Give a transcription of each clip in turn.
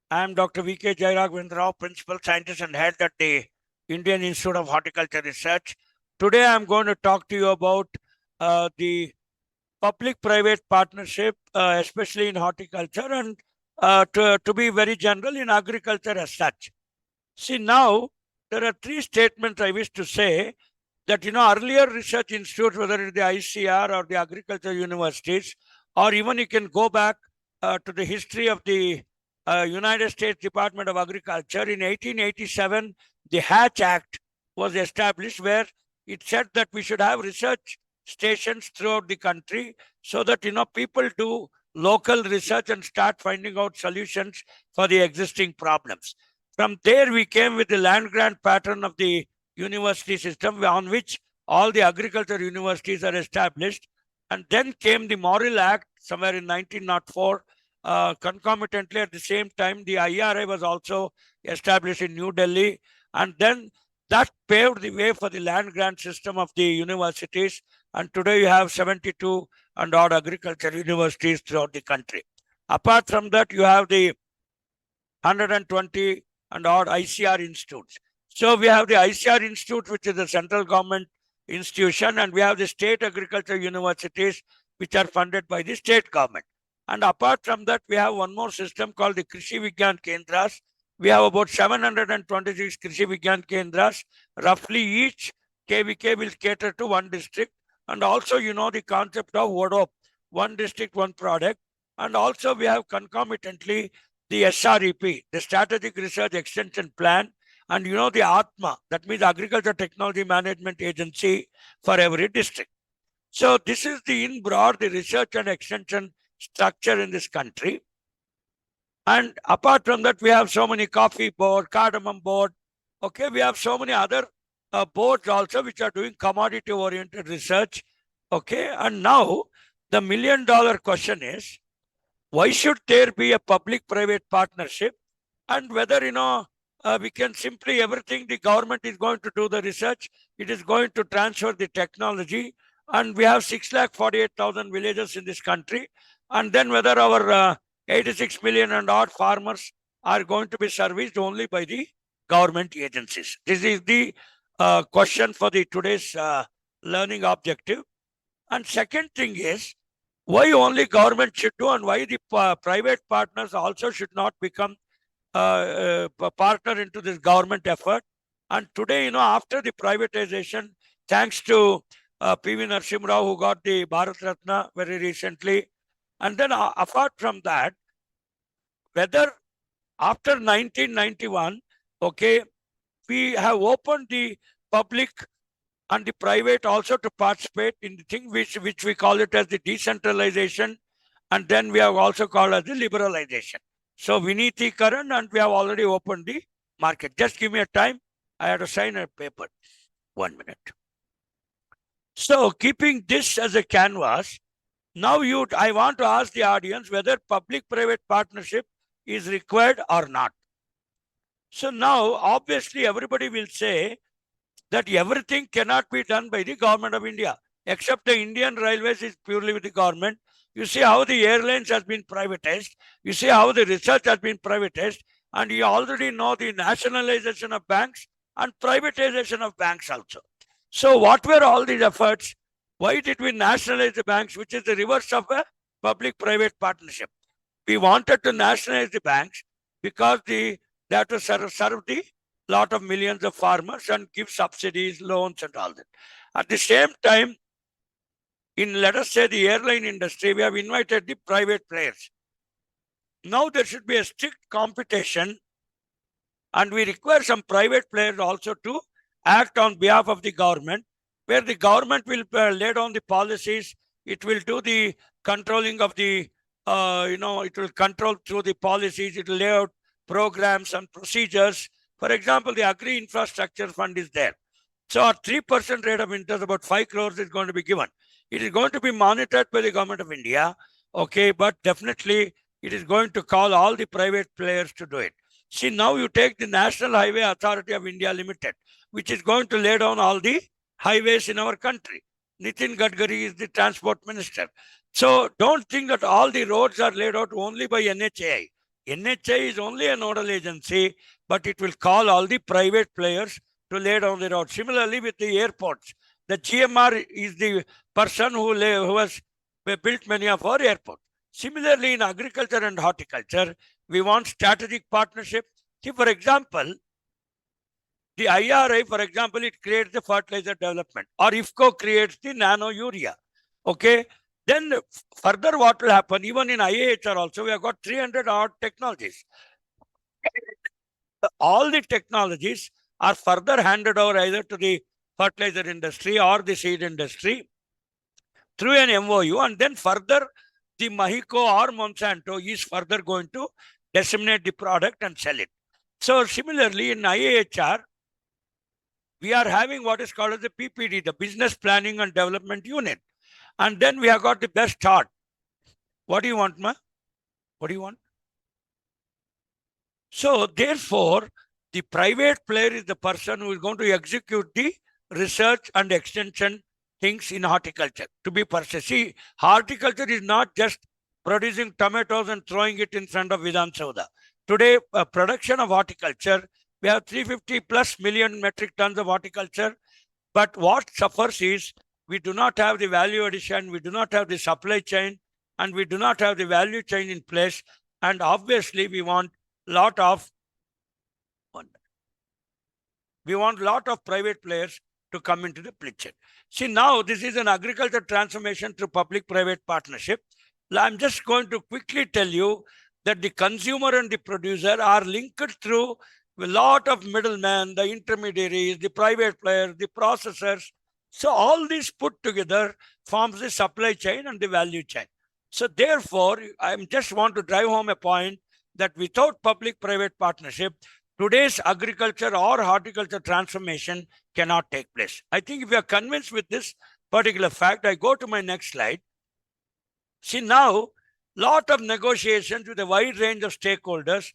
I am Dr. V K Jayaraghavendra Rao, Principal Scientist and Head at the Indian Institute of Horticulture Research. Today I am going to talk to you about the public-private partnership, especially in horticulture and to be very general in agriculture as such. See, now there are three statements I wish to say that, earlier research institutes, whether it's the ICR or the agriculture universities, or even you can go back to the history of the United States Department of Agriculture. In 1887, the Hatch Act was established where it said that we should have research stations throughout the country so that, people do local research and start finding out solutions for the existing problems. From there, we came with the land grant pattern of the university system on which all the agriculture universities are established. And then came the Morrill Act somewhere in 1904. Concomitantly, at the same time, the IRA was also established in New Delhi. And then that paved the way for the land grant system of the universities. And today you have 72 and odd agriculture universities throughout the country. Apart from that, you have the 120 and odd ICR institutes. So we have the ICR Institute, which is the central government institution, and we have the state agriculture universities, which are funded by the state government. And apart from that, we have one more system called the Krishi Vigyan Kendras. We have about 726 Krishi Vigyan Kendras. Roughly each KVK will cater to one district. And also, the concept of WODOP, one district, one product. And also we have concomitantly the SREP, the Strategic Research Extension Plan, and the ATMA, that means Agriculture Technology Management Agency for every district. So this is in broad the research and extension structure in this country. And apart from that, we have so many coffee board, cardamom board. Okay, we have so many other boards also which are doing commodity oriented research. Okay, and now the $1 million question is, why should there be a public-private partnership? And whether, we can simply everything the government is going to do the research, it is going to transfer the technology, and we have 648,000 villages in this country. And then whether our 86 million and odd farmers are going to be serviced only by the government agencies. This is the question for the today's learning objective. And second thing is, why only government should do and why the private partners also should not become partner into this government effort. And today, after the privatization, thanks to P.V. Narasimha Rao, who got the Bharat Ratna very recently, and then apart from that, whether after 1991, okay, we have opened the public and the private also to participate in the thing which we call it as the decentralization, and then we have also called as the liberalization. So Vinitikaran, and we have already opened the market. Just give me a time. I have to sign a paper. 1 minute. So keeping this as a canvas, now I want to ask the audience whether public-private partnership is required or not. So now, obviously, everybody will say that everything cannot be done by the government of India, except the Indian Railways is purely with the government. You see how the airlines has been privatized. You see how the research has been privatized. And you already know the nationalization of banks and privatization of banks also. So what were all these efforts? Why did we nationalize the banks, which is the reverse of a public-private partnership? We wanted to nationalize the banks because they have to serve the lot of millions of farmers and give subsidies, loans and all that. At the same time, in, let us say, the airline industry, we have invited the private players. Now there should be a strict competition, and we require some private players also to act on behalf of the government, where the government will lay down the policies. It will do the controlling of the, it will control through the policies. It will lay out programs and procedures. For example, the Agri Infrastructure Fund is there. So our 3% rate of interest, about 5 crores is going to be given. It is going to be monitored by the government of India, okay, but definitely it is going to call all the private players to do it. See, now you take the National Highway Authority of India Limited, which is going to lay down all the highways in our country. Nitin Gadkari is the transport minister. So don't think that all the roads are laid out only by NHAI. NHI is only a nodal agency, but it will call all the private players to lay down the road. Similarly, with the airports, the GMR is the person who has built many of our airports. Similarly, in agriculture and horticulture, we want strategic partnership. See, for example, the IRI, for example, it creates the fertilizer development, or IFCO creates the nano urea. Okay. Then further what will happen, even in IIHR also, we have got 300 odd technologies. All the technologies are further handed over either to the fertilizer industry or the seed industry through an MOU, and then further the Mahiko or Monsanto is further going to disseminate the product and sell it. So similarly, in IIHR, we are having what is called as the PPD, the Business Planning and Development Unit. And then we have got the best thought. What do you want, ma? What do you want? So therefore, the private player is the person who is going to execute the research and extension things in horticulture to be purchased. See, horticulture is not just producing tomatoes and throwing it in front of Vidhan Sauda. Today, production of horticulture, we have 350 plus million metric tons of horticulture. But what suffers is we do not have the value addition, we do not have the supply chain, and we do not have the value chain in place. And obviously, we want lot of private players to come into the picture. See, now this is an agriculture transformation through public-private partnership. I'm just going to quickly tell you that the consumer and the producer are linked through a lot of middlemen, the intermediaries, the private players, the processors. So all this put together forms the supply chain and the value chain. So therefore, I just want to drive home a point that without public-private partnership, today's agriculture or horticulture transformation cannot take place. I think if you are convinced with this particular fact, I go to my next slide. See, now, lot of negotiations with a wide range of stakeholders.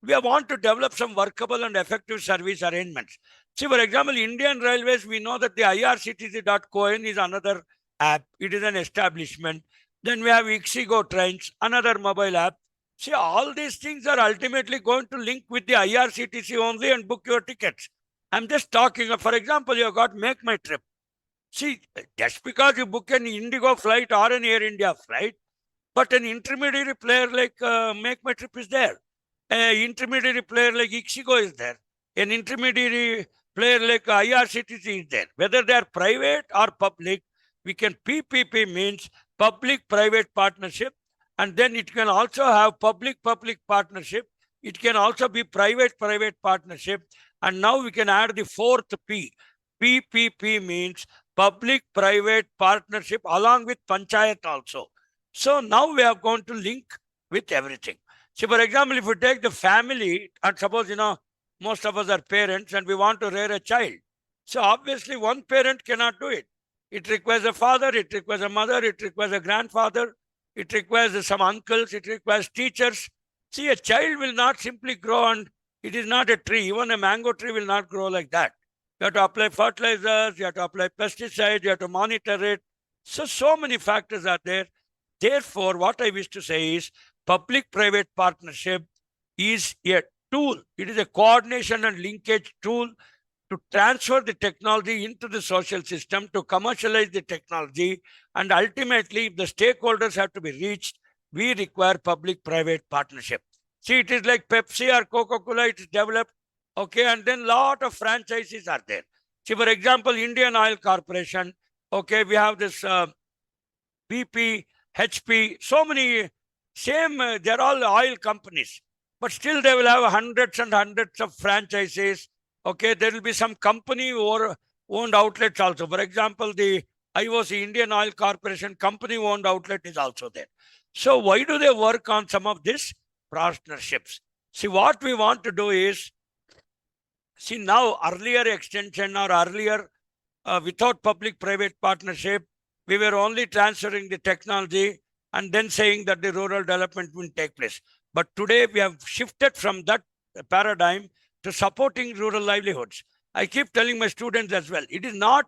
We want to develop some workable and effective service arrangements. See, for example, Indian Railways, we know that the irctc.coin is another app. It is an establishment. Then we have Ixigo Trains, another mobile app. See, all these things are ultimately going to link with the IRCTC only and book your tickets. I'm just talking of, for example, you have got Make My Trip. See, just because you book an Indigo flight or an Air India flight, but an intermediary player like Make My Trip is there. An intermediary player like Ixigo is there. An intermediary player like IRCTC is there. Whether they are private or public, we can PPP means public-private partnership. And then it can also have public-public partnership. It can also be private-private partnership. And now we can add the fourth P. PPP means public-private partnership along with Panchayat also. So now we are going to link with everything. So for example, if we take the family, and suppose, most of us are parents and we want to rear a child. So obviously one parent cannot do it. It requires a father, it requires a mother, it requires a grandfather, it requires some uncles, it requires teachers. See, a child will not simply grow, and it is not a tree. Even a mango tree will not grow like that. You have to apply fertilizers, you have to apply pesticides, you have to monitor it. So many factors are there. Therefore, what I wish to say is public-private partnership is a tool. It is a coordination and linkage tool to transfer the technology into the social system, to commercialize the technology, and ultimately, if the stakeholders have to be reached, we require public-private partnership. See, it is like Pepsi or Coca-Cola, it is developed, okay, and then lot of franchises are there. See, for example, Indian Oil Corporation, okay, we have this BP, HP, so many, they're all oil companies, but still they will have hundreds and hundreds of franchises. Okay, there will be some company or owned outlets also. For example, the IOC, Indian Oil Corporation, company owned outlet is also there. So why do they work on some of these partnerships? See, what we want to do is, see, now earlier extension or earlier without public-private partnership, we were only transferring the technology and then saying that the rural development will take place. But today we have shifted from that paradigm to supporting rural livelihoods. I keep telling my students as well, it is not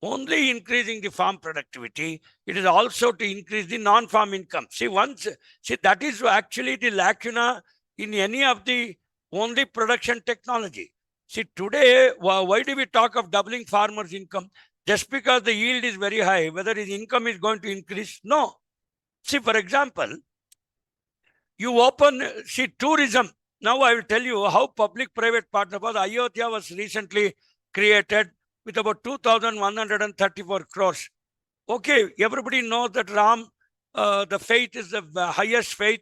only increasing the farm productivity, it is also to increase the non-farm income. See, that is actually the lacuna in any of the only production technology. See, today, why do we talk of doubling farmers' income? Just because the yield is very high, whether his income is going to increase? No. See, for example, you open, see, tourism. Now I will tell you how public-private partnership. Ayodhya was recently created with about 2,134 crores. Okay, everybody knows that Ram, the faith is the highest faith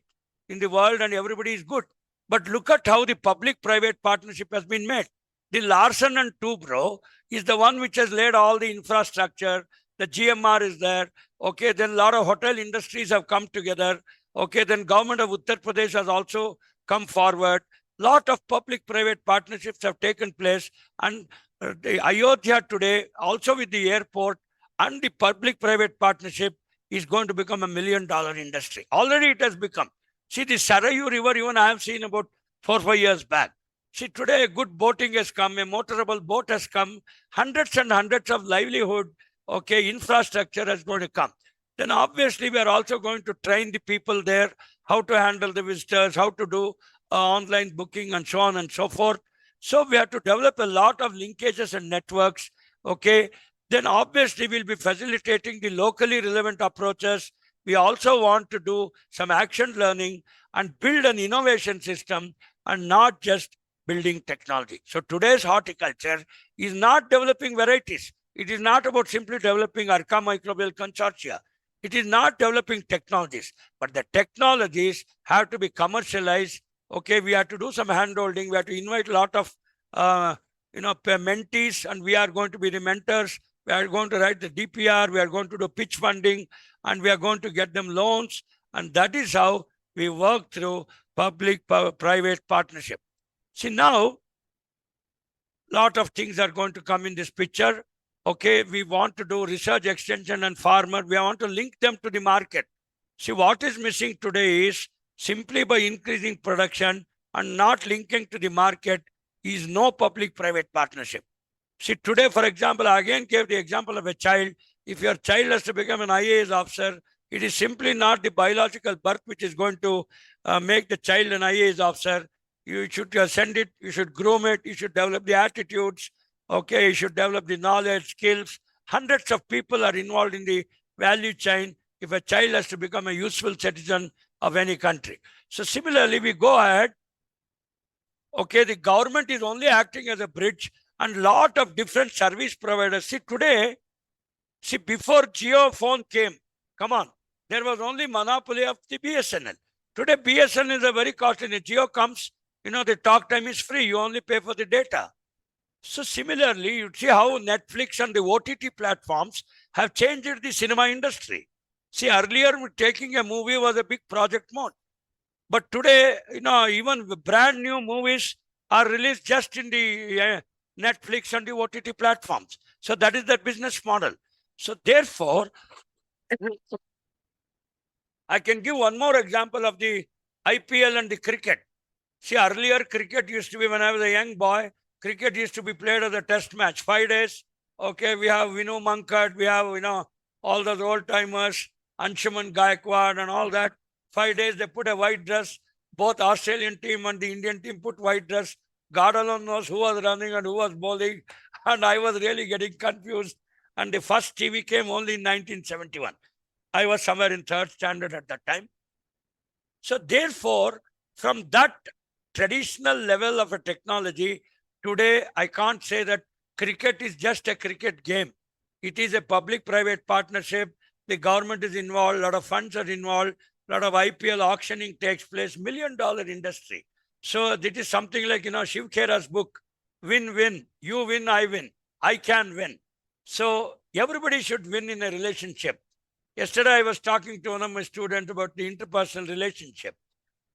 in the world and everybody is good. But look at how the public-private partnership has been made. The Larsen and Toubro is the one which has laid all the infrastructure. The GMR is there. Okay, then a lot of hotel industries have come together. Okay, then government of Uttar Pradesh has also come forward. Lot of public-private partnerships have taken place. And the Ayodhya today, also with the airport and the public-private partnership, is going to become $1 million industry. Already it has become. See, the Sarayu River, even I have seen about 4 or 5 years back. See, today a good boating has come, a motorable boat has come, hundreds and hundreds of livelihood, okay, infrastructure is going to come. Then obviously we are also going to train the people there, how to handle the visitors, how to do online booking and so on and so forth. So we have to develop a lot of linkages and networks, okay. Then obviously we'll be facilitating the locally relevant approaches. We also want to do some action learning and build an innovation system and not just building technology. So today's horticulture is not developing varieties. It is not about simply developing Arca microbial consortia. It is not developing technologies, but the technologies have to be commercialized. Okay, we have to do some handholding. We have to invite a lot of mentees, and we are going to be the mentors. We are going to write the DPR. We are going to do pitch funding, and we are going to get them loans. And that is how we work through public-private partnership. See, now, lot of things are going to come in this picture. Okay, we want to do research, extension, and farmer. We want to link them to the market. See, what is missing today is simply by increasing production and not linking to the market is no public-private partnership. See, today, for example, I again gave the example of a child. If your child has to become an IAS officer, it is simply not the biological birth which is going to make the child an IAS officer. You should send it, you should groom it, you should develop the attitudes, okay, you should develop the knowledge, skills. Hundreds of people are involved in the value chain if a child has to become a useful citizen of any country. So similarly, we go ahead. Okay, the government is only acting as a bridge and lot of different service providers. See, today, before Jio phone came, come on, there was only monopoly of the BSNL. Today, BSNL is a very costly. When Jio comes, the talk time is free. You only pay for the data. So similarly, you see how Netflix and the OTT platforms have changed the cinema industry. See, earlier taking a movie was a big project mode. But today, even brand new movies are released just in the Netflix and the OTT platforms. So that is the business model. So therefore, I can give one more example of the IPL and the cricket. See, earlier cricket used to be, when I was a young boy, cricket used to be played as a test match, 5 days. Okay, we have Vinu Mankad, we have, all those old timers, Anshuman Gaikwad and all that. 5 days, they put a white dress. Both Australian team and the Indian team put white dress. God alone knows who was running and who was bowling. And I was really getting confused. And the first TV came only in 1971. I was somewhere in 3rd standard at that time. So therefore, from that traditional level of a technology, today I can't say that cricket is just a cricket game. It is a public-private partnership. The government is involved. A lot of funds are involved. A lot of IPL auctioning takes place. $1 million industry. So this is something like, Shiv Khera's book, win-win. You win, I win. I can win. So everybody should win in a relationship. Yesterday, I was talking to one of my students about the interpersonal relationship.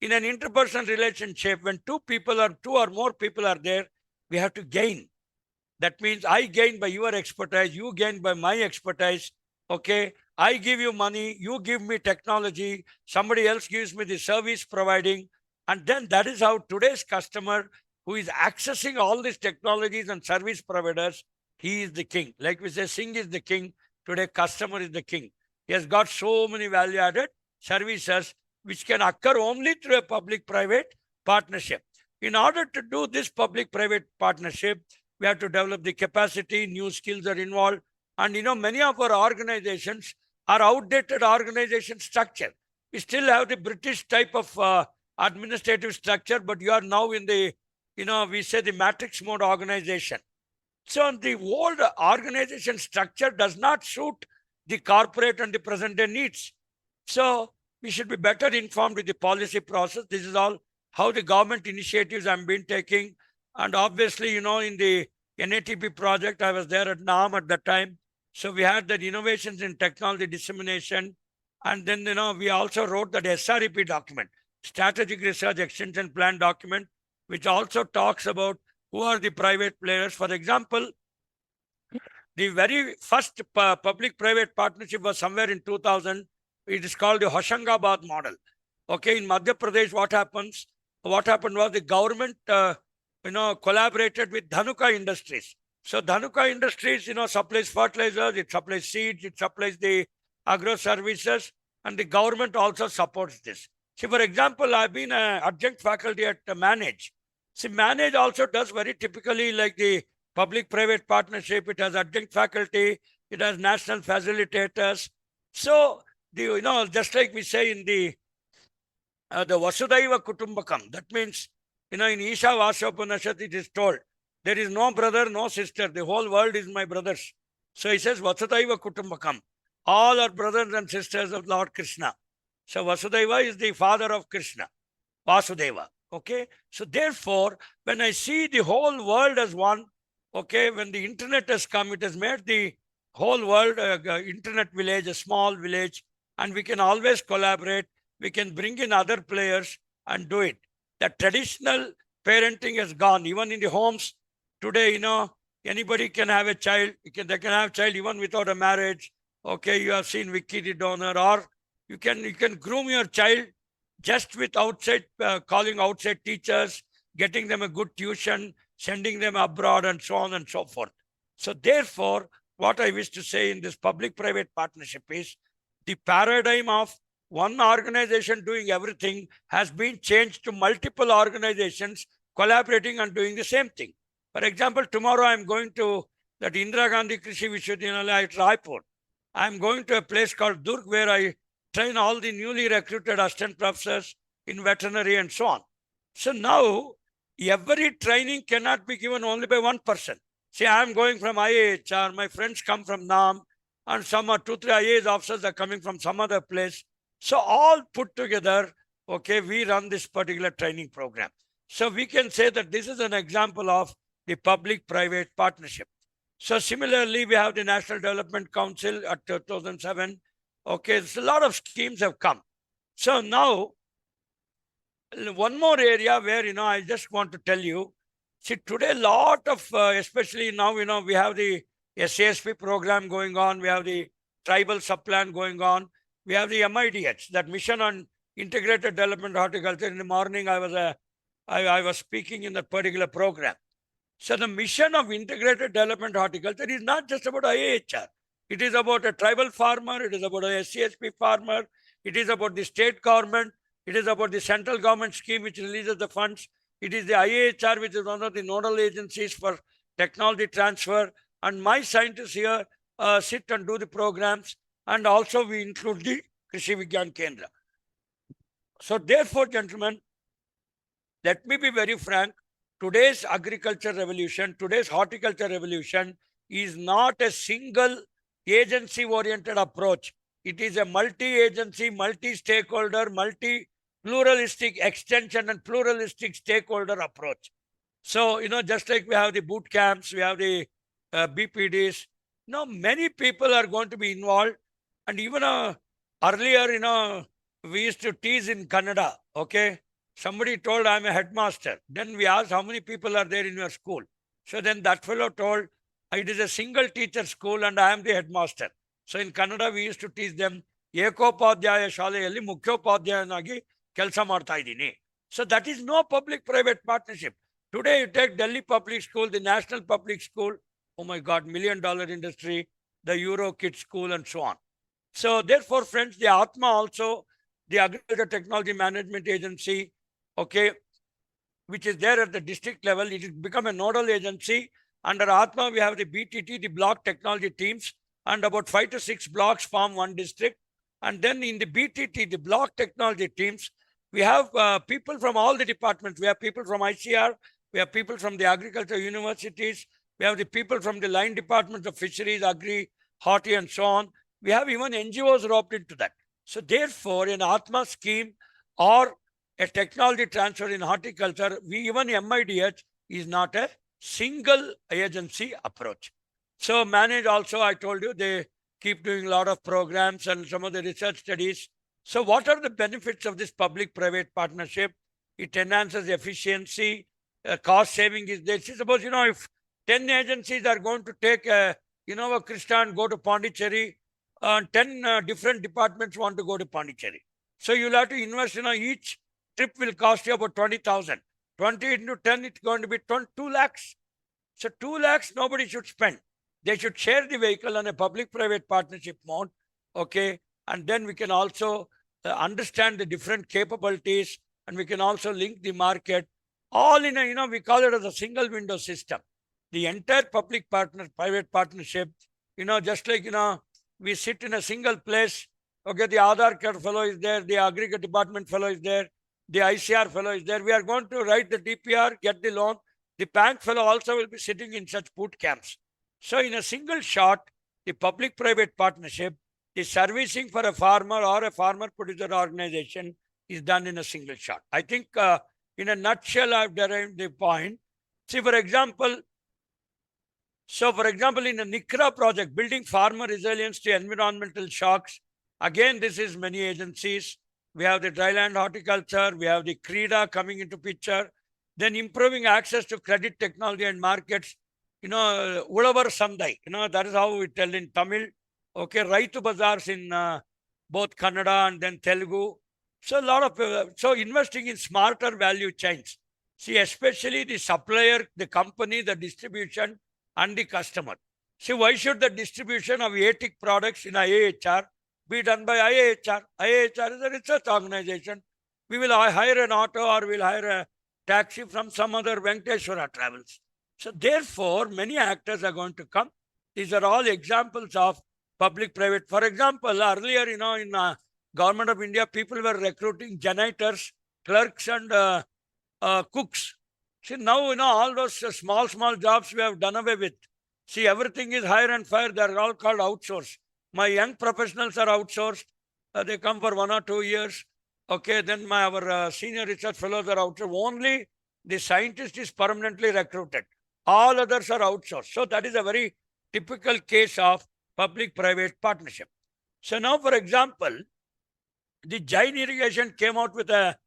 In an interpersonal relationship, when two or more people are there, we have to gain. That means I gain by your expertise, you gain by my expertise. Okay, I give you money, you give me technology, somebody else gives me the service providing. And then that is how today's customer who is accessing all these technologies and service providers, he is the king. Like we say, Singh is the king. Today, customer is the king. He has got so many value-added services which can occur only through a public-private partnership. In order to do this public-private partnership, we have to develop the capacity, new skills are involved. And many of our organizations are outdated organization structure. We still have the British type of administrative structure, but you are now in the, we say the matrix mode organization. So the old organization structure does not suit the corporate and the present day needs. So we should be better informed with the policy process. This is all how the government initiatives have been taking. And obviously, in the NATP project, I was there at NAM at that time. So we had the innovations in technology dissemination. And then, we also wrote that SREP document, Strategic Research Extension Plan document, which also talks about who are the private players. For example, the very first public-private partnership was somewhere in 2000. It is called the Hoshangabad model. Okay, in Madhya Pradesh, what happened was the government, collaborated with Dhanuka Industries. So Dhanuka Industries, supplies fertilizers, it supplies seeds, it supplies the agro services, and the government also supports this. See, for example, I've been an adjunct faculty at Manage. See, Manage also does very typically like the public-private partnership. It has adjunct faculty, it has national facilitators. So, just like we say in the Vasudhaiva Kutumbakam, that means, in Isha Vashopanishad, it is told, there is no brother, no sister. The whole world is my brothers. So he says, Vasudhaiva Kutumbakam. All are brothers and sisters of Lord Krishna. So Vasudhaiva is the father of Krishna, Vasudeva. Okay. So therefore, when I see the whole world as one, okay, when the internet has come, it has made the whole world internet village, a small village, and we can always collaborate. We can bring in other players and do it. The traditional parenting has gone. Even in the homes today, anybody can have a child. They can have a child even without a marriage. Okay, you have seen Vicky the donor, or you can groom your child just with outside, calling outside teachers, getting them a good tuition, sending them abroad, and so on and so forth. So therefore, what I wish to say in this public-private partnership is the paradigm of one organization doing everything has been changed to multiple organizations collaborating and doing the same thing. For example, tomorrow I'm going to that Indira Gandhi Krishi Vishwavidyalaya at Raipur. I'm going to a place called Durg where I train all the newly recruited assistant professors in veterinary and so on. So now, every training cannot be given only by one person. See, I'm going from IIHR, my friends come from NAM, and some are 2-3 IAS officers are coming from some other place. So all put together, okay, we run this particular training program. So we can say that this is an example of the public-private partnership. So similarly, we have the National Development Council at 2007. Okay, so a lot of schemes have come. So now, one more area where, I just want to tell you, see, today, a lot of, especially now, we have the SASP program going on. We have the tribal sub-plan going on. We have the MIDH, that Mission on Integrated Development Horticulture. In the morning, I was speaking in that particular program. So the mission of Integrated Development Horticulture is not just about IIHR. It is about a tribal farmer. It is about a SCSP farmer. It is about the state government. It is about the central government scheme which releases the funds. It is the IIHR, which is one of the nodal agencies for technology transfer. And my scientists here sit and do the programs. And also we include the Krishi Vigyan Kendra. So therefore, gentlemen, let me be very frank. Today's agriculture revolution, today's horticulture revolution is not a single agency-oriented approach. It is a multi-agency, multi-stakeholder, multi-pluralistic extension and pluralistic stakeholder approach. So, just like we have the boot camps, we have the BPDs, many people are going to be involved. And even earlier, we used to tease in Kannada, okay? Somebody told, I'm a headmaster. Then we asked, how many people are there in your school? So then that fellow told, it is a single teacher school and I am the headmaster. So in Kannada, we used to teach them, Ekopadhyaya Shalayalli Mukhyopadhyayanagi Kelsa Marta Idini. So that is no public-private partnership. Today, you take Delhi Public School, the National Public School, oh my God, $1 million industry, the Euro Kids School and so on. So therefore, friends, the Atma also, the Agriculture Technology Management Agency, okay, which is there at the district level. It has become a nodal agency. Under Atma, we have the BTT, the block technology teams, and about 5 to 6 blocks form one district. And then in the BTT, the block technology teams, we have people from all the departments. We have people from ICR, we have people from the agriculture universities, we have the people from the line departments of fisheries, agri, horti, and so on. We have even NGOs roped into that. So therefore, an Atma scheme or a technology transfer in horticulture, even MIDH is not a single agency approach. So manage also, I told you, they keep doing a lot of programs and some of the research studies. So what are the benefits of this public-private partnership? It enhances efficiency, cost saving is there. See, suppose, if 10 agencies are going to take, Krishna and go to Pondicherry, 10 different departments want to go to Pondicherry. So you'll have to invest, each trip will cost you about 20,000. 20 into 10, it's going to be 2 lakhs. So 2 lakhs, nobody should spend. They should share the vehicle on a public-private partnership mode, okay? And then we can also understand the different capabilities, and we can also link the market. All in a, we call it as a single window system. The entire public-private partnership, just like, we sit in a single place, okay, the Aadhaar card fellow is there, the aggregate department fellow is there, the ICR fellow is there. We are going to write the DPR, get the loan. The bank fellow also will be sitting in such boot camps. So in a single shot, the public-private partnership, the servicing for a farmer or a farmer producer organization is done in a single shot. I think in a nutshell, I've derived the point. See, for example, in a NICRA project, building farmer resilience to environmental shocks, again, this is many agencies. We have the dryland horticulture, we have the CREDA coming into picture, then improving access to credit technology and markets, Ulavar Sandai, that is how we tell in Tamil. Okay, Raitu Bazaars in both Kannada and then Telugu. So a lot of, so investing in smarter value chains. See, especially the supplier, the company, the distribution, and the customer. See, why should the distribution of ATIC products in IIHR be done by IIHR? IIHR is a research organization. We will hire an auto or we'll hire a taxi from some other Venkateshwara Travels. So therefore, many actors are going to come. These are all examples of public-private. For example, earlier, in Government of India, people were recruiting janitors, clerks, and cooks. See, now, all those small jobs we have done away with. See, everything is hire and fire. They're all called outsourced. My young professionals are outsourced. They come for 1 or 2 years. Okay, then our senior research fellows are outsourced. Only the scientist is permanently recruited. All others are outsourced. So that is a very typical case of public-private partnership. So now, for example, the Jain irrigation came out with a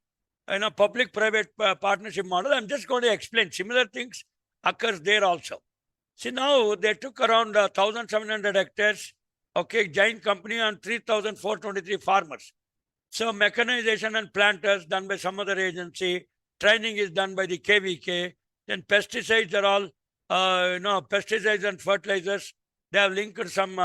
public-private partnership model. I'm just going to explain. Similar things occurs there also. See, now they took around 1,700 hectares, okay, Jain company, and 3,423 farmers. So mechanization and planters done by some other agency. Training is done by the KVK. Then pesticides are all, pesticides and fertilizers. They have linked some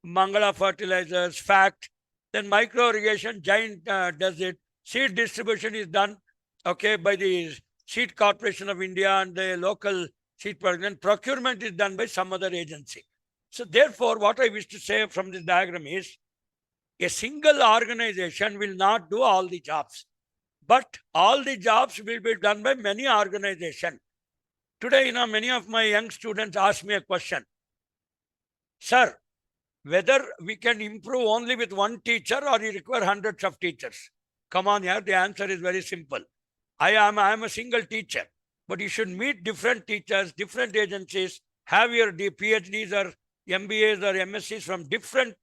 Mangala fertilizers, FACT. Then micro irrigation, Jain does it. Seed distribution is done, okay, by the Seed Corporation of India and the local seed production. Procurement is done by some other agency. So therefore, what I wish to say from this diagram is, a single organization will not do all the jobs, but all the jobs will be done by many organizations. Today, many of my young students ask me a question. Sir, whether we can improve only with one teacher or you require hundreds of teachers? Come on here, the answer is very simple. I am a single teacher, but you should meet different teachers, different agencies, have your PhDs or MBAs or MScs from different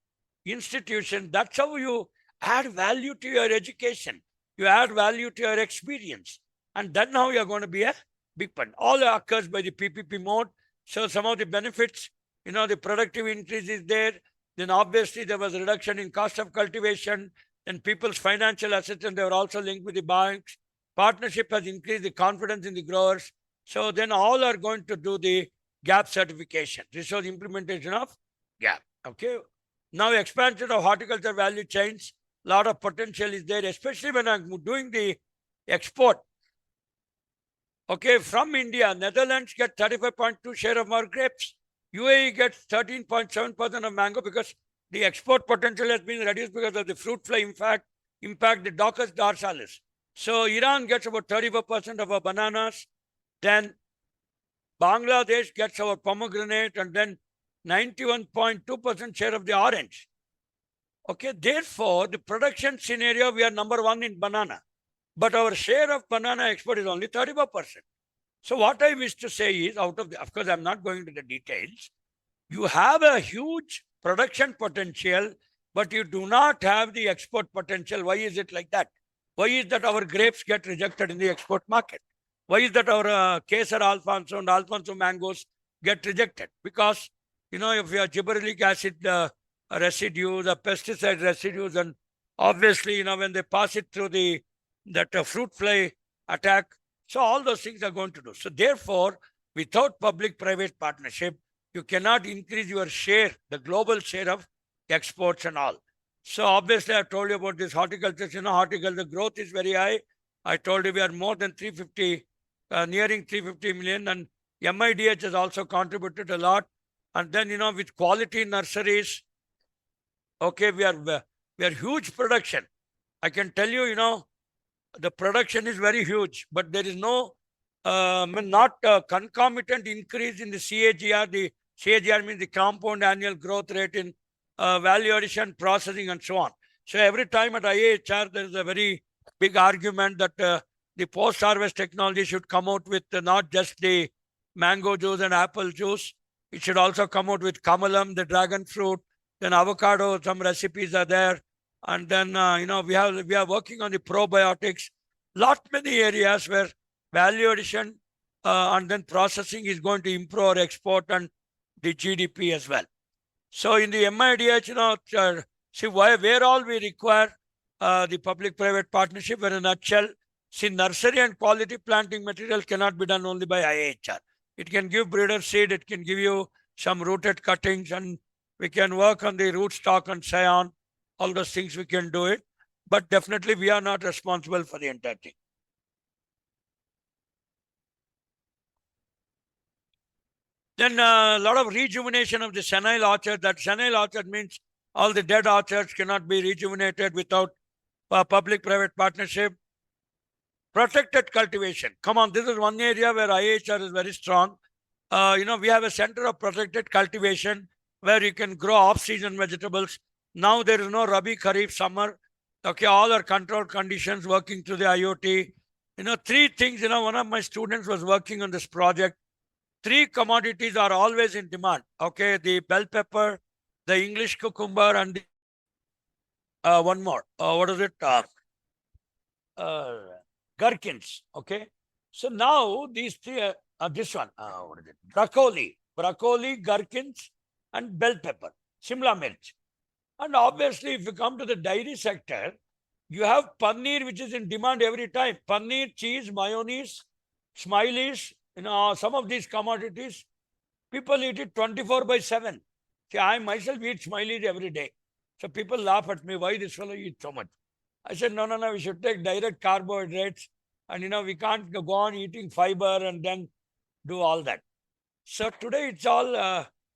institutions. That's how you add value to your education. You add value to your experience. And then now you're going to be a big fund. All occurs by the PPP mode. So some of the benefits, the productive increase is there. Then obviously there was a reduction in cost of cultivation. Then people's financial assets, and they were also linked with the banks. Partnership has increased the confidence in the growers. So then all are going to do the GAP certification. This was implementation of GAP. Okay. Now expansion of horticulture value chains. A lot of potential is there, especially when I'm doing the export. Okay, from India, Netherlands get 35.2 share of our grapes. UAE gets 13.7% of mango because the export potential has been reduced because of the fruit fly impact the Docus dorsalis. So Iran gets about 34% of our bananas. Then Bangladesh gets our pomegranate, and then 91.2% share of the orange. Okay, therefore, the production scenario, we are number one in banana. But our share of banana export is only 34%. So what I wish to say is, of course, I'm not going into the details. You have a huge production potential, but you do not have the export potential. Why is it like that? Why is that our grapes get rejected in the export market? Why is that our Kesar Alfonso and Alfonso mangoes get rejected? Because, if you have gibberellic acid residues, the pesticide residues, and obviously, when they pass it through that fruit fly attack, so all those things are going to do. So therefore, without public-private partnership, you cannot increase your share, the global share of exports and all. So obviously, I told you about this horticulture. Horticulture growth is very high. I told you we are more than 350, nearing 350 million, and MIDH has also contributed a lot. And then, with quality nurseries, okay, we are huge production. I can tell you, the production is very huge, but there is no, not concomitant increase in the CAGR. The CAGR means the compound annual growth rate in value addition, processing, and so on. So every time at IIHR, there is a very big argument that the post-harvest technology should come out with not just the mango juice and apple juice. It should also come out with kamalam, the dragon fruit, then avocado. Some recipes are there. And then, we are working on the probiotics. Lot many areas where value addition and then processing is going to improve our export and the GDP as well. So in the MIDH, see where all we require the public-private partnership. In a nutshell, see, nursery and quality planting material cannot be done only by IIHR. It can give breeder seed, it can give you some rooted cuttings, and we can work on the rootstock and scion. All those things we can do it. But definitely we are not responsible for the entire thing. Then a lot of rejuvenation of the senile orchard. That senile orchard means all the dead orchards cannot be rejuvenated without public-private partnership. Protected cultivation. Come on, this is one area where IIHR is very strong. We have a center of protected cultivation where you can grow off-season vegetables. Now there is no Rabi, Kharif, summer. Okay, all are controlled conditions working through the IoT. Three things, one of my students was working on this project. Three commodities are always in demand. Okay, the bell pepper, the English cucumber, and the, one more. What is it? Gherkins. Okay. So now these three, this one, what is it? Broccoli, gherkins, and bell pepper, Shimla mirch. And obviously, if you come to the dairy sector, you have paneer, which is in demand every time. Paneer, cheese, mayonnaise, smileys, some of these commodities, people eat it 24/7. See, I myself eat smileys every day. So people laugh at me, why this fellow eats so much? I said, no, we should take direct carbohydrates. And, we can't go on eating fiber and then do all that. So today it's all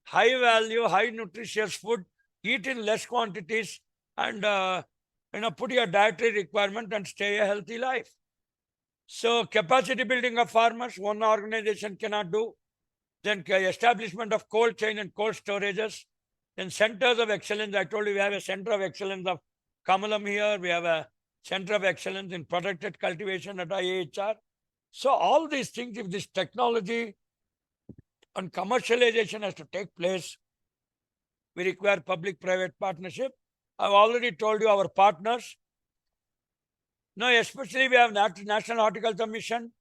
high value, high nutritious food. Eat in less quantities and, put your dietary requirement and stay a healthy life. So capacity building of farmers, one organization cannot do. Then establishment of cold chain and cold storages. Then centers of excellence. I told you we have a center of excellence of Kamalam here. We have a center of excellence in protected cultivation at IIHR. So all these things, if this technology and commercialization has to take place, we require public-private partnership. I've already told you our partners. Now, especially we have National Horticulture Mission.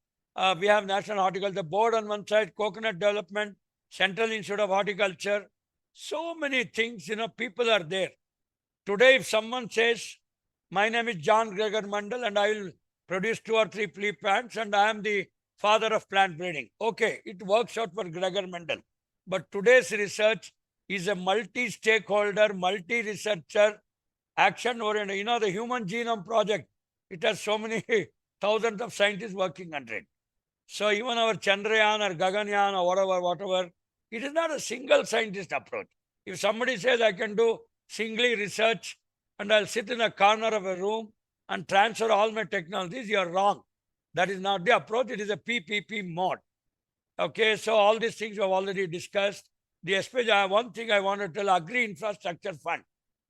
We have National Horticulture Board on one side, Coconut Development, Central Institute of Horticulture. So many things, people are there. Today, if someone says, my name is John Gregor Mandal and I will produce 2 or 3 flea plants and I am the father of plant breeding. Okay, it works out for Gregor Mendel. But today's research is a multi-stakeholder, multi-researcher, action-oriented. The Human Genome Project, it has so many thousands of scientists working under it. So even our Chandrayaan or Gaganyaan or whatever, it is not a single scientist approach. If somebody says I can do singly research and I'll sit in a corner of a room and transfer all my technologies, you're wrong. That is not the approach. It is a PPP mode. Okay, so all these things we have already discussed. The especially one thing I want to tell, Agri Infrastructure Fund.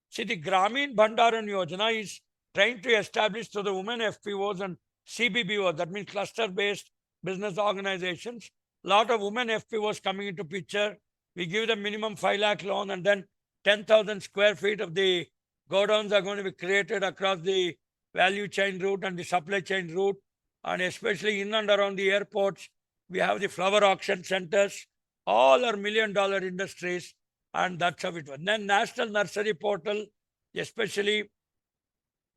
See, the Gramin Bhandaran Yojana is trying to establish to the women FPOs and CBBOs, that means cluster-based business organizations. Lot of women FPOs coming into picture. We give them minimum 5 lakh loan, and then 10,000 square feet of the godowns are going to be created across the value chain route and the supply chain route, and especially in and around the airports. We have the flower auction centers. All are million-dollar industries, and that's how it was. Then National Nursery Portal, especially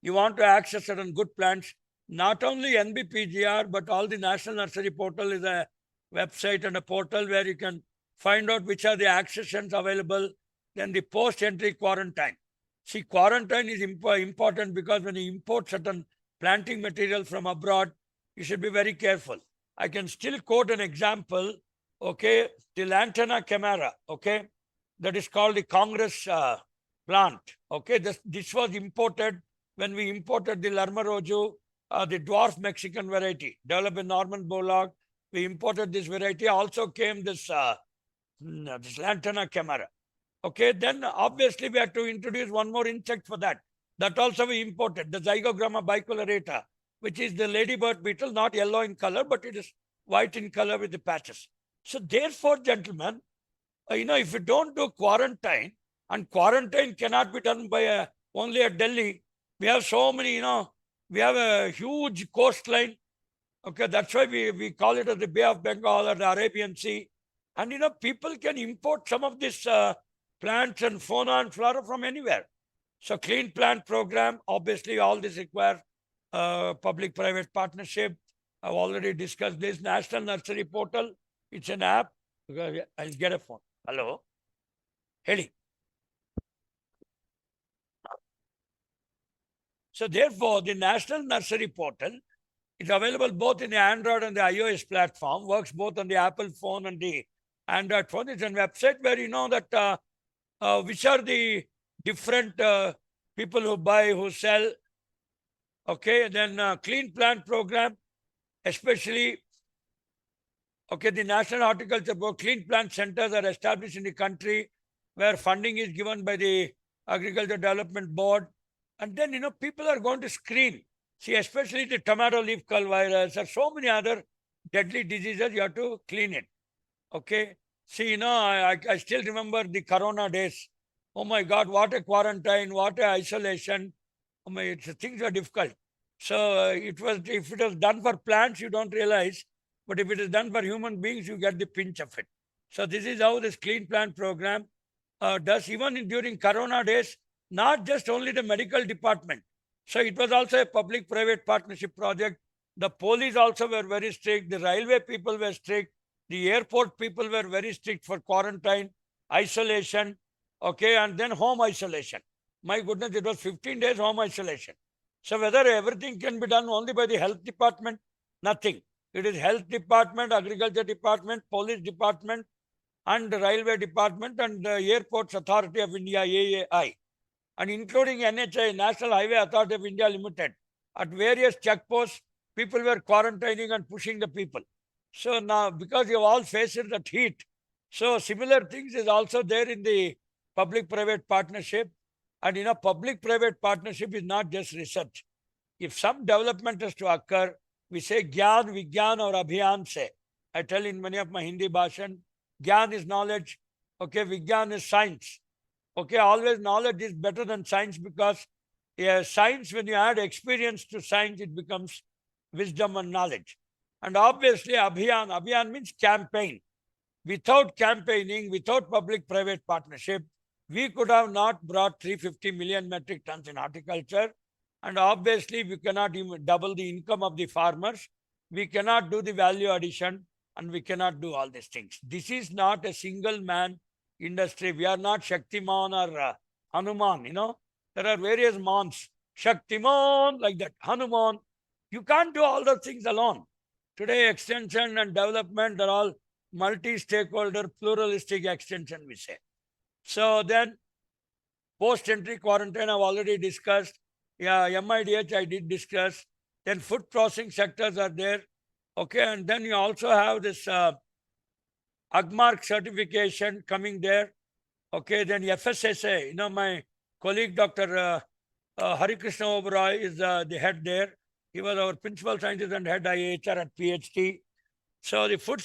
you want to access certain good plants, not only NBPGR, but all the National Nursery Portal is a website and a portal where you can find out which are the accessions available. Then the post-entry quarantine. See, quarantine is important because when you import certain planting material from abroad, you should be very careful. I can still quote an example, okay, the Lantana camara, okay, that is called the Congress plant, okay. This was imported when we imported the Lerma-Roju, the dwarf Mexican variety, developed in Norman Borlaug. We imported this variety. Also came this Lantana camara. Okay, then obviously we had to introduce one more insect for that. That also we imported, the Zygogramma bicolorata, which is the ladybird beetle, not yellow in color, but it is white in color with the patches. So therefore, gentlemen, if you don't do quarantine, and quarantine cannot be done by only at Delhi, we have so many, we have a huge coastline. Okay, that's why we call it as the Bay of Bengal or the Arabian Sea. And, people can import some of this plants and fauna and flora from anywhere. So clean plant program, obviously all this require public-private partnership. I've already discussed this. National Nursery Portal, it's an app. I'll get a phone. Hello? Heli. So therefore, the National Nursery Portal is available both in the Android and the iOS platform, works both on the Apple phone and the Android phone. It's a website where you know that which are the different people who buy, who sell. Okay, then clean plant program, especially, okay, the National Horticulture Board, clean plant centers are established in the country where funding is given by the Agriculture Development Board. And then, people are going to screen. See, especially the tomato leaf curl virus or so many other deadly diseases, you have to clean it. Okay. See, I still remember the Corona days. Oh my God, what a quarantine, what a isolation. Oh my, things are difficult. So if it was done for plants, you don't realize. But if it is done for human beings, you get the pinch of it. So this is how this clean plant program does. Even during Corona days, not just only the medical department. So it was also a public-private partnership project. The police also were very strict. The railway people were strict. The airport people were very strict for quarantine, isolation, okay, and then home isolation. My goodness, it was 15 days home isolation. So whether everything can be done only by the health department, nothing. It is health department, agriculture department, police department, and the railway department, and the Airports Authority of India, AAI, and including NHI, National Highway Authority of India Limited. At various checkposts, people were quarantining and pushing the people. So now, because you all faced that heat, so similar things is also there in the public-private partnership. And public-private partnership is not just research. If some development is to occur, we say Gyan, Vigyan or Abhiyan se. I tell in many of my Hindi bhashan, Gyan is knowledge, okay, Vigyan is science. Okay, always knowledge is better than science because science, when you add experience to science, it becomes wisdom and knowledge. And obviously, Abhiyan means campaign. Without campaigning, without public-private partnership, we could have not brought 350 million metric tons in horticulture. And obviously, we cannot even double the income of the farmers. We cannot do the value addition, and we cannot do all these things. This is not a single man industry. We are not Shaktiman or Hanuman, There are various mans. Shaktiman, like that. Hanuman. You can't do all those things alone. Today, extension and development are all multi-stakeholder, pluralistic extension, we say. So then, post-entry quarantine, I've already discussed. Yeah, MIDH, I did discuss. Then food processing sectors are there. Okay, and then you also have this AGMARK certification coming there. Okay, then FSSA, my colleague Dr. Hari Krishna Oberoi is the head there. He was our principal scientist and head IIHR at PhD. So the Food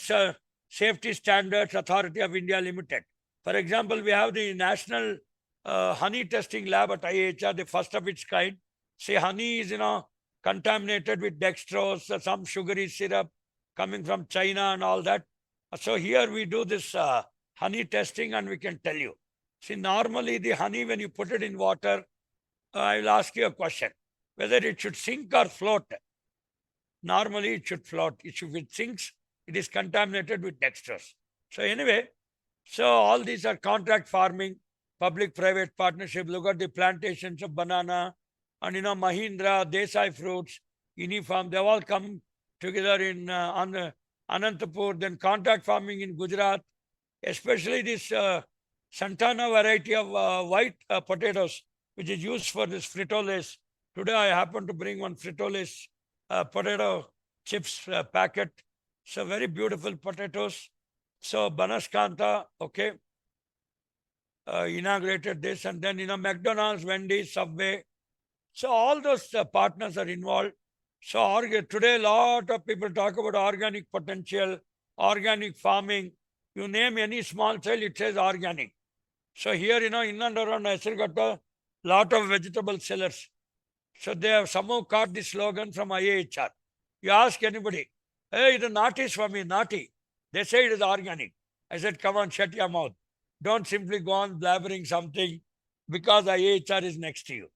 Safety Standards Authority of India Limited. For example, we have the National Honey Testing Lab at IIHR, the first of its kind. See, honey is, contaminated with dextrose, some sugary syrup coming from China and all that. So here we do this honey testing and we can tell you. See, normally the honey, when you put it in water, I will ask you a question, whether it should sink or float. Normally it should float. If it sinks, it is contaminated with dextrose. So anyway, so all these are contract farming, public-private partnership. Look at the plantations of banana and, Mahindra, Desai fruits, Uniform, they all come together in Anantapur. Then contract farming in Gujarat, especially this Santana variety of white potatoes, which is used for this fritoles. Today I happen to bring one fritoles potato chips packet. So very beautiful potatoes. So Banaskanta, okay, inaugurated this, and then, McDonald's, Wendy's, Subway. So all those partners are involved. So today a lot of people talk about organic potential, organic farming. You name any small scale, it says organic. So here, in and around Asirgata, lot of vegetable sellers. So they have somehow caught the slogan from IIHR. You ask anybody, hey, the nati is for me, nati. They say it is organic. I said, come on, shut your mouth. Don't simply go on blabbering something because IIHR is next to you.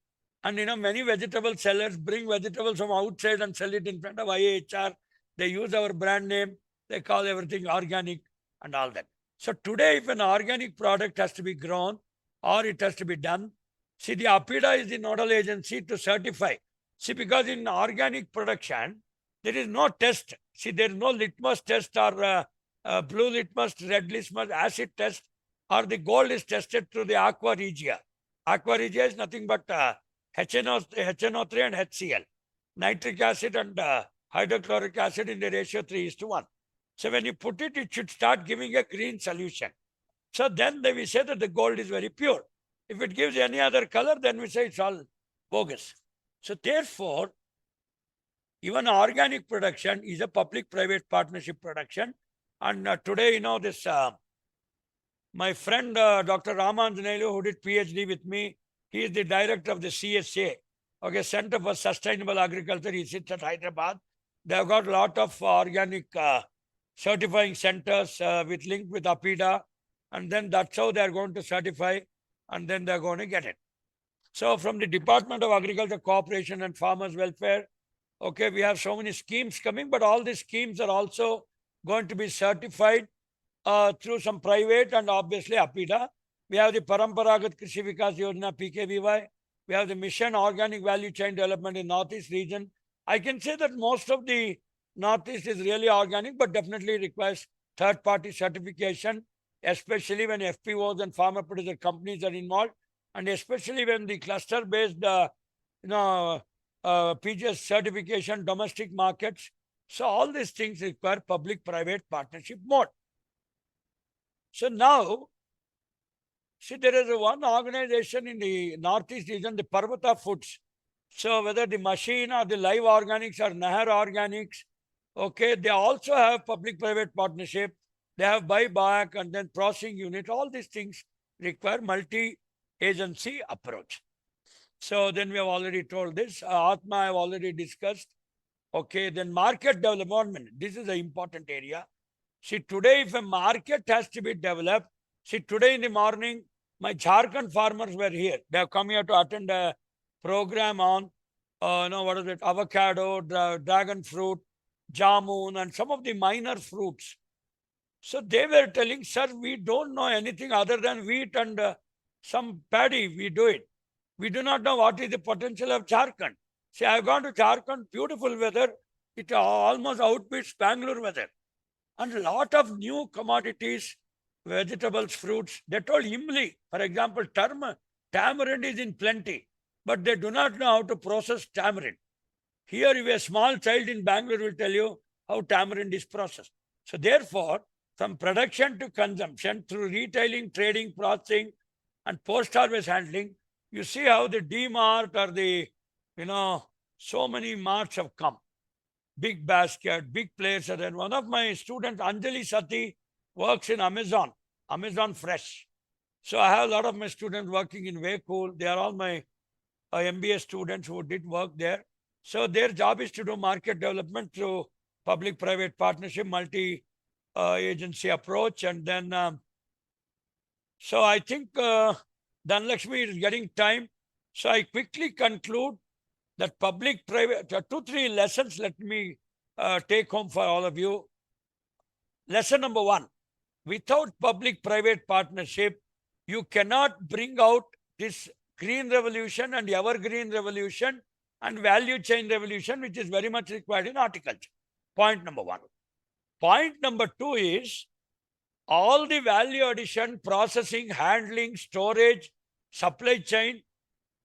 And, many vegetable sellers bring vegetables from outside and sell it in front of IIHR. They use our brand name. They call everything organic and all that. So today, if an organic product has to be grown or it has to be done, see, the APIDA is the nodal agency to certify. See, because in organic production, there is no test. See, there is no litmus test or blue litmus, red litmus, acid test, or the gold is tested through the aqua regia. Aqua regia is nothing but HNO3 and HCl, nitric acid and hydrochloric acid in the ratio 3:1. So when you put it, it should start giving a green solution. So then we say that the gold is very pure. If it gives any other color, then we say it's all bogus. So therefore, even organic production is a public-private partnership production. And today, this my friend Dr. Ramanjanelu, who did PhD with me, he is the director of the CSA, okay, Center for Sustainable Agriculture. He sits at Hyderabad. They have got a lot of organic certifying centers with link with APIDA, and then that's how they are going to certify, and then they are going to get it. So from the Department of Agriculture, Cooperation and Farmers Welfare, okay, we have so many schemes coming, but all these schemes are also going to be certified through some private and obviously APIDA. We have the Paramparagat Krishi Vikas Yojana, PKVY. We have the Mission Organic Value Chain Development in Northeast region. I can say that most of the Northeast is really organic, but definitely requires third-party certification, especially when FPOs and farmer producer companies are involved, and especially when the cluster-based, PGS certification, domestic markets. So all these things require public-private partnership mode. So now, see, there is one organization in the Northeast region, the Parvata Foods. So whether the machine or the live organics or Nahar Organics, okay, they also have public-private partnership. They have buyback and then processing unit. All these things require multi-agency approach. So then we have already told this. Atma I have already discussed. Okay, then market development. This is an important area. See, today if a market has to be developed, see, today in the morning, my Jharkhand farmers were here. They have come here to attend a program on, avocado, dragon fruit, jamun, and some of the minor fruits. So they were telling, sir, we don't know anything other than wheat and some paddy. We do it. We do not know what is the potential of Jharkhand. See, I have gone to Jharkhand, beautiful weather. It almost outbids Bangalore weather. And a lot of new commodities, vegetables, fruits. They told imli, for example, tamarind is in plenty, but they do not know how to process tamarind. Here, if a small child in Bangalore will tell you how tamarind is processed. So therefore, from production to consumption, through retailing, trading, processing, and post-harvest handling, you see how the D-Mart or the, so many marts have come. Big basket, big players are there. One of my students, Anjali Sati, works in Amazon Fresh. So I have a lot of my students working in Waycool. They are all my MBA students who did work there. So their job is to do market development through public-private partnership, multi-agency approach. And then, so I think Dhanlakshmi is getting time. So I quickly conclude that public-private, 2-3 lessons let me take home for all of you. Lesson number 1, without public-private partnership, you cannot bring out this green revolution and evergreen revolution and value chain revolution, which is very much required in horticulture. Point number 1. Point number 2 is all the value addition, processing, handling, storage, supply chain,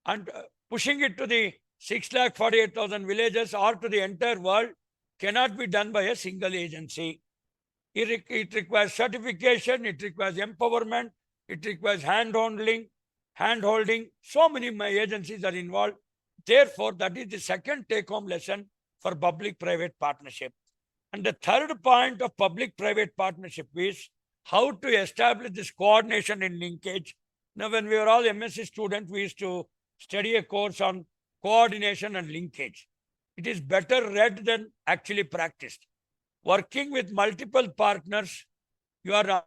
and pushing it to the 648,000 villages or to the entire world cannot be done by a single agency. It requires certification, it requires empowerment, it requires hand-holding. So many agencies are involved. Therefore, that is the second take-home lesson for public-private partnership. And the third point of public-private partnership is how to establish this coordination and linkage. Now, when we were all MSc students, we used to study a course on coordination and linkage. It is better read than actually practiced. Working with multiple partners, you are a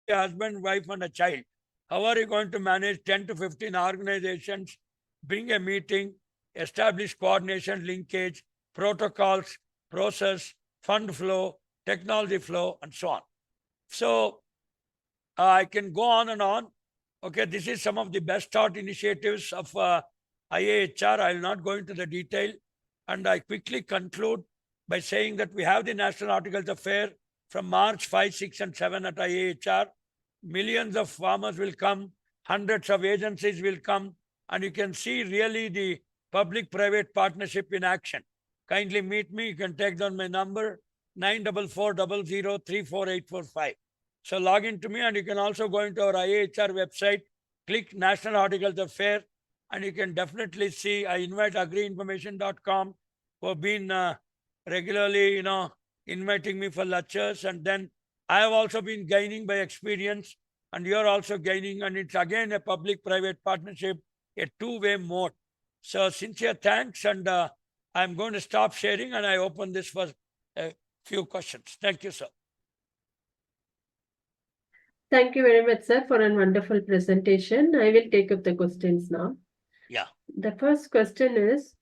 husband, wife, and a child. How are you going to manage 10 to 15 organizations, bring a meeting, establish coordination, linkage, protocols, process, fund flow, technology flow, and so on? So I can go on and on. Okay, this is some of the best thought initiatives of IIHR. I will not go into the detail. And I quickly conclude by saying that we have the National Horticulture Fair from March 5, 6, and 7 at IIHR. Millions of farmers will come, hundreds of agencies will come, and you can see really the public-private partnership in action. Kindly meet me. You can take down my number, 94400344845. So log into me, and you can also go into our IIHR website, click National Horticulture Fair, and you can definitely see. I invite agriinformation.com, who have been regularly, inviting me for lectures. And then I have also been gaining by experience, and you're also gaining. And it's again a public-private partnership, a two-way mode. So sincere thanks, and I'm going to stop sharing, and I open this for a few questions. Thank you, sir. Thank you very much, sir, for a wonderful presentation. I will take up the questions now. Yeah. The first question is,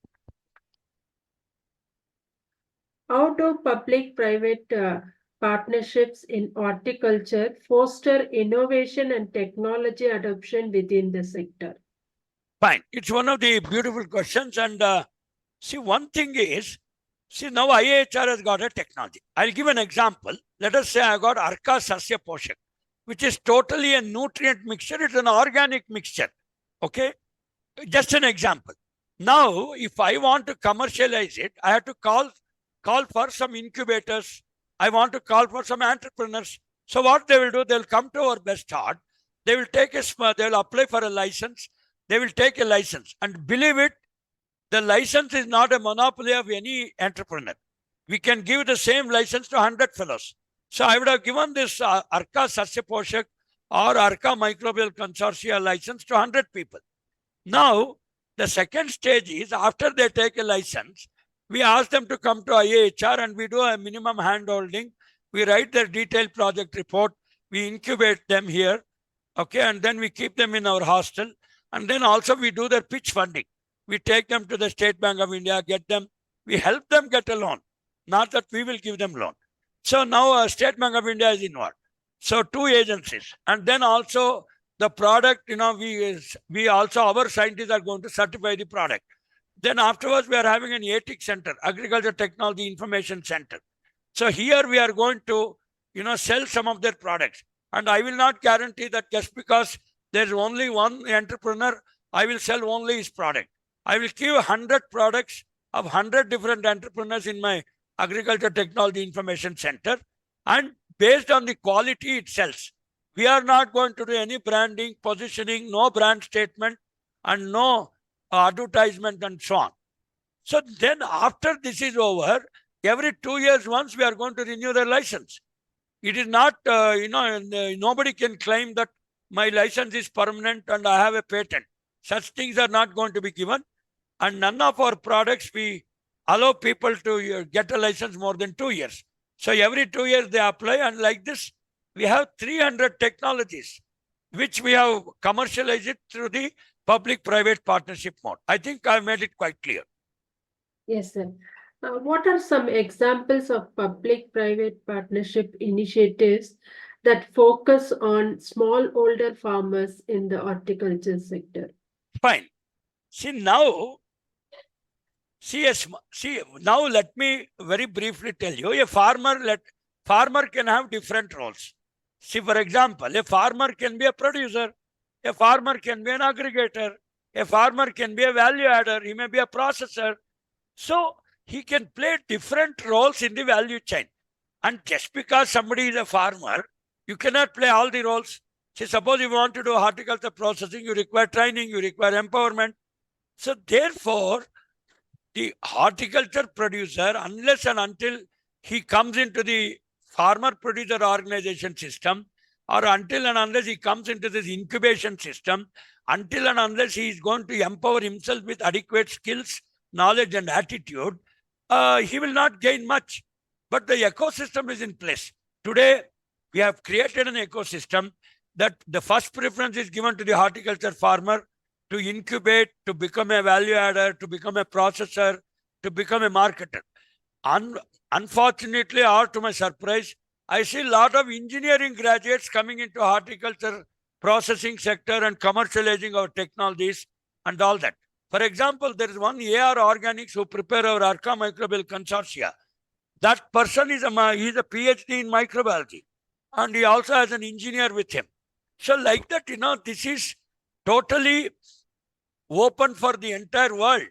how do public-private partnerships in horticulture foster innovation and technology adoption within the sector? Fine. It's one of the beautiful questions. And see, one thing is, now IIHR has got a technology. I'll give an example. Let us say I got Arka Sasya Poshak, which is totally a nutrient mixture. It's an organic mixture. Okay? Just an example. Now, if I want to commercialize it, I have to call for some incubators. I want to call for some entrepreneurs. So what they will do, they'll come to our best heart. They will they'll apply for a license. They will take a license. And believe it, the license is not a monopoly of any entrepreneur. We can give the same license to 100 fellows. So I would have given this Arka Sasya Poshak or Arka Microbial Consortia license to 100 people. Now, the second stage is after they take a license, we ask them to come to IIHR and we do a minimum hand-holding. We write their detailed project report. We incubate them here. Okay, and then we keep them in our hostel. And then also we do their pitch funding. We take them to the State Bank of India, we help them get a loan. Not that we will give them loan. So now State Bank of India is involved. So 2 agencies. And then also the product, we also, our scientists are going to certify the product. Then afterwards, we are having an ATIC center, Agriculture Technology Information Center. So here we are going to, sell some of their products. And I will not guarantee that just because there's only one entrepreneur, I will sell only his product. I will give 100 products of 100 different entrepreneurs in my Agriculture Technology Information Center. And based on the quality it sells, we are not going to do any branding, positioning, no brand statement, and no advertisement and so on. So then after this is over, every 2 years once we are going to renew their license. It is not, nobody can claim that my license is permanent and I have a patent. Such things are not going to be given. And none of our products, we allow people to get a license more than 2 years. So every 2 years they apply, and like this, we have 300 technologies, which we have commercialized it through the public-private partnership mode. I think I made it quite clear. Yes, sir. What are some examples of public-private partnership initiatives that focus on smallholder farmers in the horticulture sector? Fine. Now let me very briefly tell you, a farmer can have different roles. See, for example, a farmer can be a producer, a farmer can be an aggregator, a farmer can be a value adder, he may be a processor. So he can play different roles in the value chain. And just because somebody is a farmer, you cannot play all the roles. See, suppose you want to do horticulture processing, you require training, you require empowerment. So therefore, the horticulture producer, unless and until he comes into the farmer producer organization system, or until and unless he comes into this incubation system, until and unless he is going to empower himself with adequate skills, knowledge and attitude, he will not gain much. But the ecosystem is in place. Today, we have created an ecosystem that the first preference is given to the horticulture farmer to incubate, to become a value adder, to become a processor, to become a marketer. Unfortunately, or to my surprise, I see a lot of engineering graduates coming into horticulture processing sector and commercializing our technologies and all that. For example, there is one AR Organics who prepare our Arca microbial consortia. That person is he's a PhD in microbiology, and he also has an engineer with him. So like that, this is totally open for the entire world.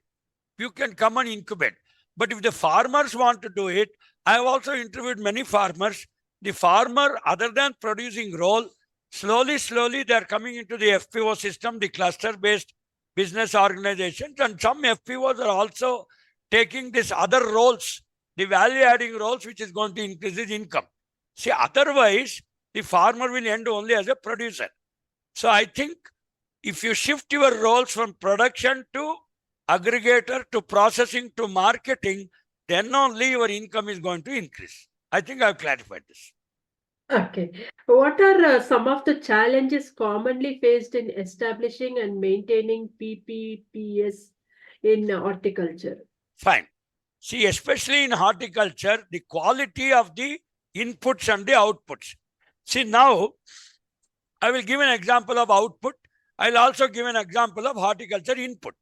You can come and incubate. But if the farmers want to do it, I have also interviewed many farmers. The farmer, other than producing role, slowly, they are coming into the FPO system, the cluster-based business organizations, and some FPOs are also taking these other roles, the value-adding roles, which is going to increase his income. See, otherwise, the farmer will end only as a producer. So I think if you shift your roles from production to aggregator to processing to marketing, then only your income is going to increase. I think I've clarified this. Okay. What are some of the challenges commonly faced in establishing and maintaining PPPs in horticulture? Fine. See, especially in horticulture, the quality of the inputs and the outputs. See, now I will give an example of output. I'll also give an example of horticulture input.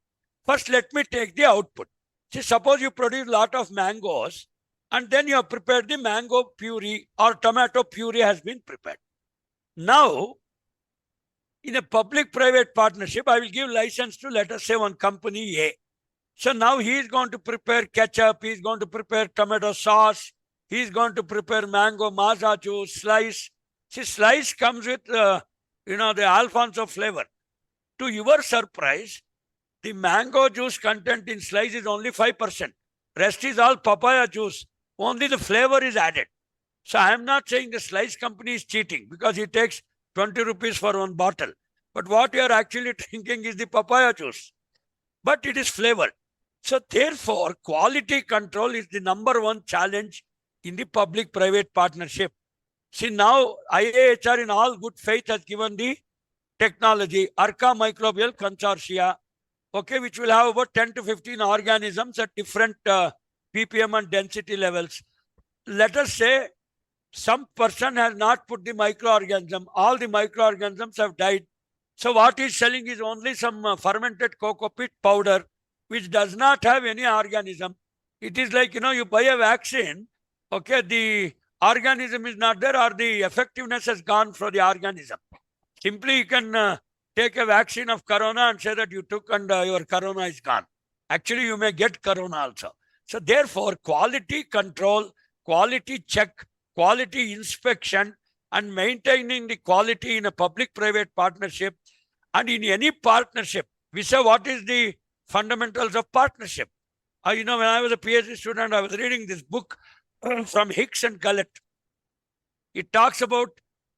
First, let me take the output. See, suppose you produce a lot of mangoes, and then you have prepared the mango puree or tomato puree has been prepared. Now, in a public-private partnership, I will give license to, let us say, one company A. So now he is going to prepare ketchup, he is going to prepare tomato sauce, he is going to prepare mango maza juice, slice. See, slice comes with, the Alfonso flavor. To your surprise, the mango juice content in slice is only 5%. Rest is all papaya juice. Only the flavor is added. So I am not saying the slice company is cheating because he takes 20 rupees for one bottle. But what you are actually drinking is the papaya juice. But it is flavored. So therefore, quality control is the number one challenge in the public-private partnership. See, now IIHR in all good faith has given the technology, Arca microbial consortia, okay, which will have about 10 to 15 organisms at different ppm and density levels. Let us say some person has not put the microorganism, all the microorganisms have died. So what he's selling is only some fermented cocoa peat powder, which does not have any organism. It is like, you buy a vaccine, okay, the organism is not there or the effectiveness has gone for the organism. Simply you can take a vaccine of corona and say that you took and your corona is gone. Actually, you may get corona also. So therefore, quality control, quality check, quality inspection, and maintaining the quality in a public-private partnership and in any partnership. We say what is the fundamentals of partnership. When I was a PhD student, I was reading this book from Hicks and Gullett. It talks about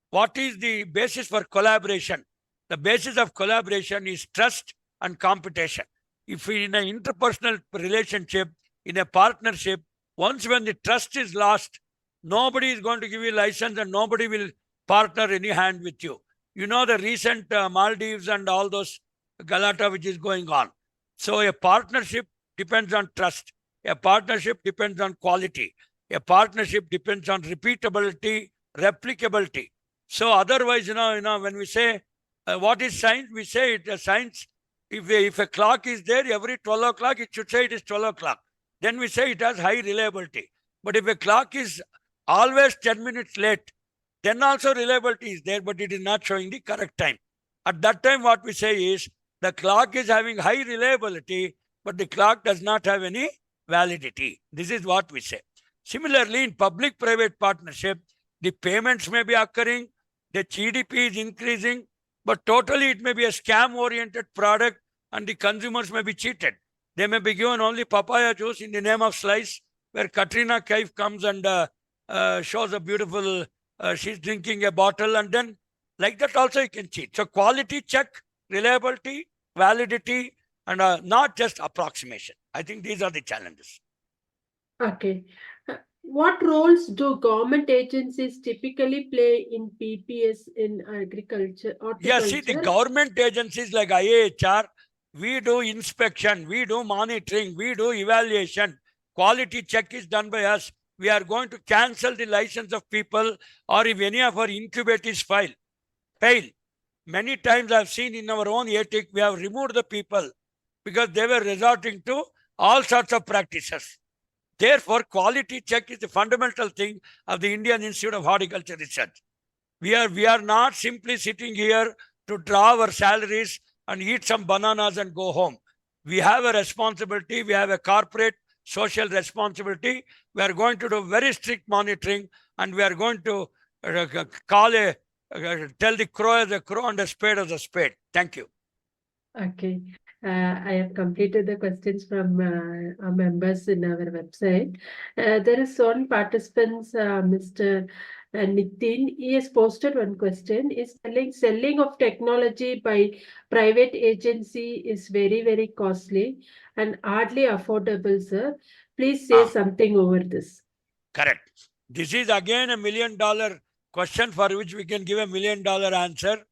what is the basis for collaboration. The basis of collaboration is trust and competition. If in an interpersonal relationship, in a partnership, once when the trust is lost, nobody is going to give you license and nobody will partner any hand with you. You know the recent Maldives and all those Galata which is going on. So a partnership depends on trust. A partnership depends on quality. A partnership depends on repeatability, replicability. So otherwise, when we say what is science, we say it as science. If a clock is there, every 12 o'clock, it should say it is 12 o'clock. Then we say it has high reliability. But if a clock is always 10 minutes late, then also reliability is there, but it is not showing the correct time. At that time, what we say is the clock is having high reliability, but the clock does not have any validity. This is what we say. Similarly, in public-private partnership, the payments may be occurring, the GDP is increasing, but totally it may be a scam-oriented product and the consumers may be cheated. They may be given only papaya juice in the name of slice, where Katrina Kaif comes and shows a beautiful, she's drinking a bottle, and then like that also you can cheat. So quality check, reliability, validity, and not just approximation. I think these are the challenges. Okay. What roles do government agencies typically play in PPS in agriculture? Yeah, see, the government agencies like IAHR, we do inspection, we do monitoring, we do evaluation. Quality check is done by us. We are going to cancel the license of people, or if any of our incubators fail. Many times I've seen in our own ATIC, we have removed the people because they were resorting to all sorts of practices. Therefore, quality check is the fundamental thing of the Indian Institute of Horticulture Research. We are not simply sitting here to draw our salaries and eat some bananas and go home. We have a responsibility. We have a corporate social responsibility. We are going to do very strict monitoring, and we are going to tell the crow as a crow and a spade as a spade. Thank you. Okay. I have completed the questions from our members in our website. There is one participant, Mr. Nitin. He has posted one question. Is selling of technology by private agency is very, very costly and hardly affordable, sir. Please say something over this. Correct. This is again $1 million question for which we can give $1 million answer.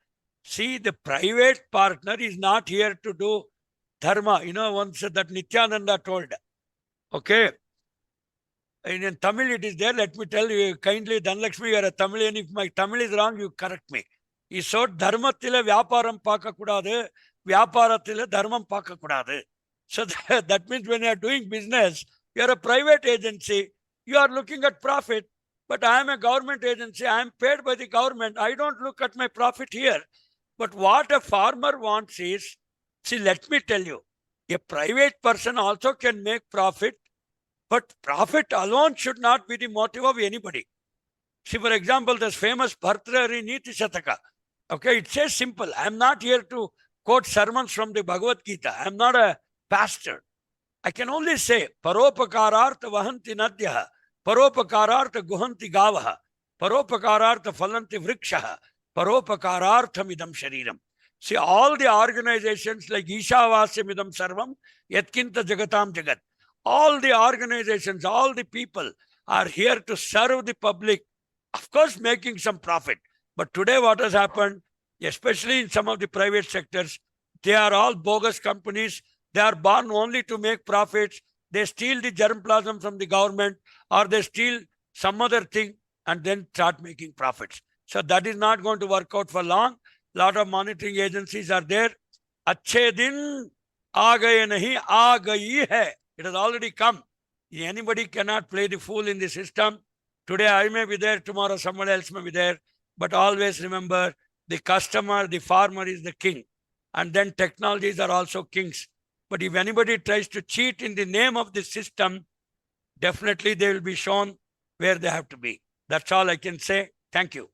See, the private partner is not here to do dharma. Once that Nityananda told. Okay. In Tamil it is there. Let me tell you kindly, Dhanlakshmi, you are a Tamilian. If my Tamil is wrong, you correct me. He said, dharmathile vyaparam pakakudadu, vyaparathile dharmam pakakudadu. So that means when you are doing business, you are a private agency, you are looking at profit. But I am a government agency. I am paid by the government. I don't look at my profit here. But what a farmer wants is, see, let me tell you, a private person also can make profit, but profit alone should not be the motive of anybody. See, for example, this famous Bhartrahari Niti Shataka. Okay, it says simple. I am not here to quote sermons from the Bhagavad Gita. I am not a pastor. I can only say, Paropakarartha vahanti nadyaha, Paropakarartha guhanti gavaha, Paropakarartha phalanti vrikshaha, Paropakarartham idam shariram. See, all the organizations like Ishavasya Midam Sarvam, Yatkinta Jagatam Jagat, all the organizations, all the people are here to serve the public, of course, making some profit. But today what has happened, especially in some of the private sectors, they are all bogus companies. They are born only to make profits. They steal the germplasm from the government, or they steal some other thing and then start making profits. So that is not going to work out for long. Lot of monitoring agencies are there. Achhe din आ गए नहीं, आ गई hai. It has already come. Anybody cannot play the fool in the system. Today I may be there, tomorrow someone else may be there. But always remember, the customer, the farmer is the king. And then technologies are also kings. But if anybody tries to cheat in the name of the system, definitely they will be shown where they have to be. That's all I can say. Thank you.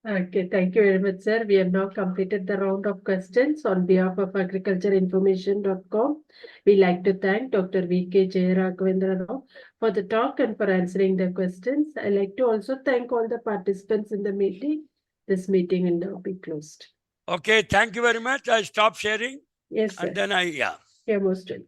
Okay, thank you very much, sir. We have now completed the round of questions on behalf of agricultureinformation.com. We like to thank Dr. V K Jayaraghavendra Rao for the talk and for answering the questions. I like to also thank all the participants in the meeting. This meeting will now be closed. Okay, thank you very much. I stop sharing Yes, sir. and then You're most welcome.